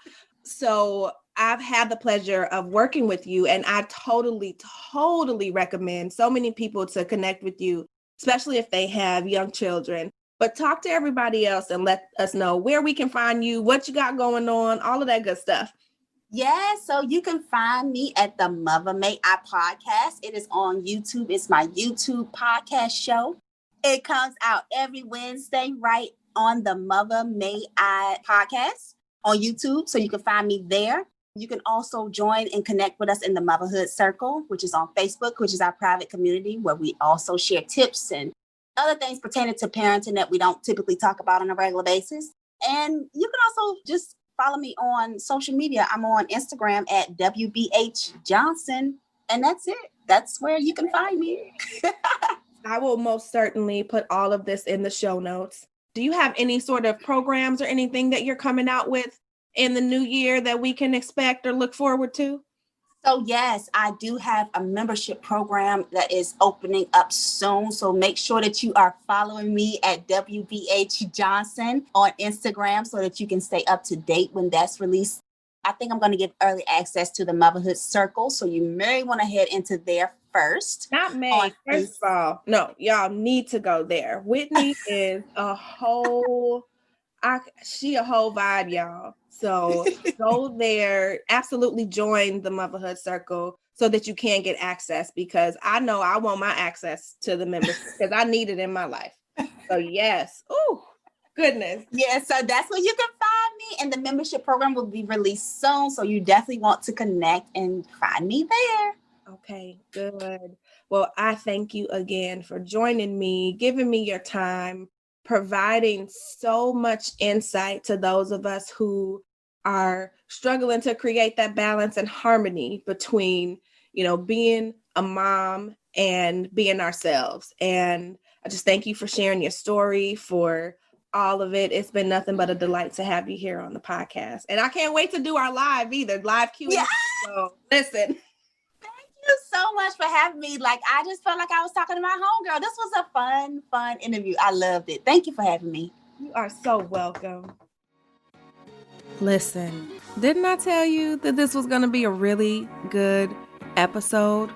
So I've had the pleasure of working with you, and I totally recommend so many people to connect with you, especially if they have young children. But talk to everybody else and let us know where we can find you, what you got going on, all of that good stuff. Yeah, so you can find me at the Mother May I podcast. It is on YouTube. It's my YouTube podcast show. It comes out every Wednesday right on the Mother May I podcast on YouTube. So you can find me there. You can also join and connect with us in the Motherhood Circle, which is on Facebook, which is our private community where we also share tips and other things pertaining to parenting that we don't typically talk about on a regular basis. And you can also just follow me on social media. I'm on Instagram at WBH Johnson, and that's it. That's where you can find me. I will most certainly put all of this in the show notes. Do you have any sort of programs or anything that you're coming out with in the new year that we can expect or look forward to? So yes, I do have a membership program that is opening up soon. So make sure that you are following me at WBH Johnson on Instagram so that you can stay up to date when that's released. I think I'm going to give early access to the Motherhood Circle. So you may want to head into there first. Not me. First of all, no, y'all need to go there. Whitney is a whole vibe, y'all. So go there, absolutely join the Motherhood Circle so that you can get access, because I know I want my access to the members because I need it in my life. So yes. Oh, goodness. Yeah, so that's where you can find me, and the membership program will be released soon. So you definitely want to connect and find me there. Okay, good. Well, I thank you again for joining me, giving me your time, providing so much insight to those of us who are struggling to create that balance and harmony between, being a mom and being ourselves. And I just thank you for sharing your story, for all of it. It's been nothing but a delight to have you here on the podcast. And I can't wait to do our live Q&A. Yeah. So listen. Thank you so much for having me. I just felt like I was talking to my homegirl. This was a fun interview. I loved it. Thank you for having me. You are so welcome. Listen, didn't I tell you that this was going to be a really good episode?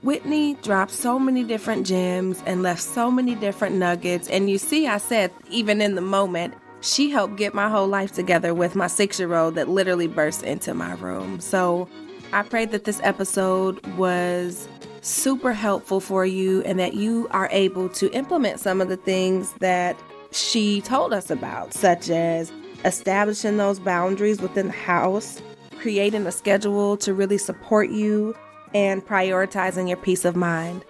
Whitney dropped so many different gems and left so many different nuggets. And you see, I said, even in the moment, she helped get my whole life together with my 6-year-old that literally burst into my room. So I pray that this episode was super helpful for you and that you are able to implement some of the things that she told us about, such as establishing those boundaries within the house, creating a schedule to really support you, and prioritizing your peace of mind.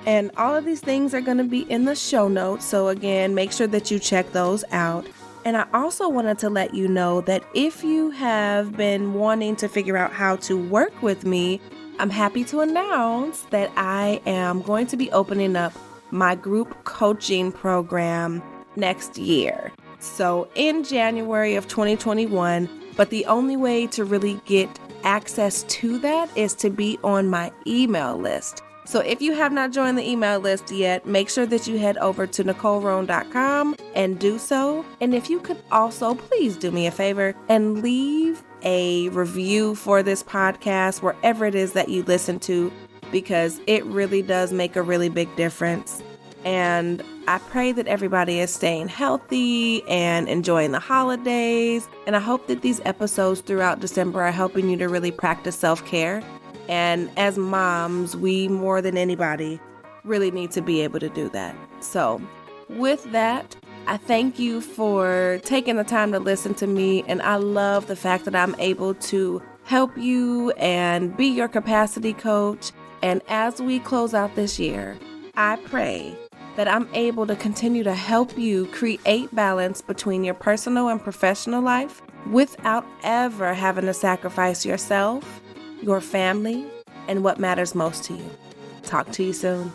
And all of these things are going to be in the show notes. So again, make sure that you check those out. And I also wanted to let you know that if you have been wanting to figure out how to work with me, I'm happy to announce that I am going to be opening up my group coaching program next year. So in January of 2021, but the only way to really get access to that is to be on my email list. So if you have not joined the email list yet, make sure that you head over to NicoleRoan.com and do so. And if you could also please do me a favor and leave a review for this podcast wherever it is that you listen to, because it really does make a really big difference. And I pray that everybody is staying healthy and enjoying the holidays. And I hope that these episodes throughout December are helping you to really practice self-care. And as moms, we more than anybody really need to be able to do that. So with that, I thank you for taking the time to listen to me. And I love the fact that I'm able to help you and be your capacity coach. And as we close out this year, I pray that I'm able to continue to help you create balance between your personal and professional life without ever having to sacrifice yourself, your family, and what matters most to you. Talk to you soon.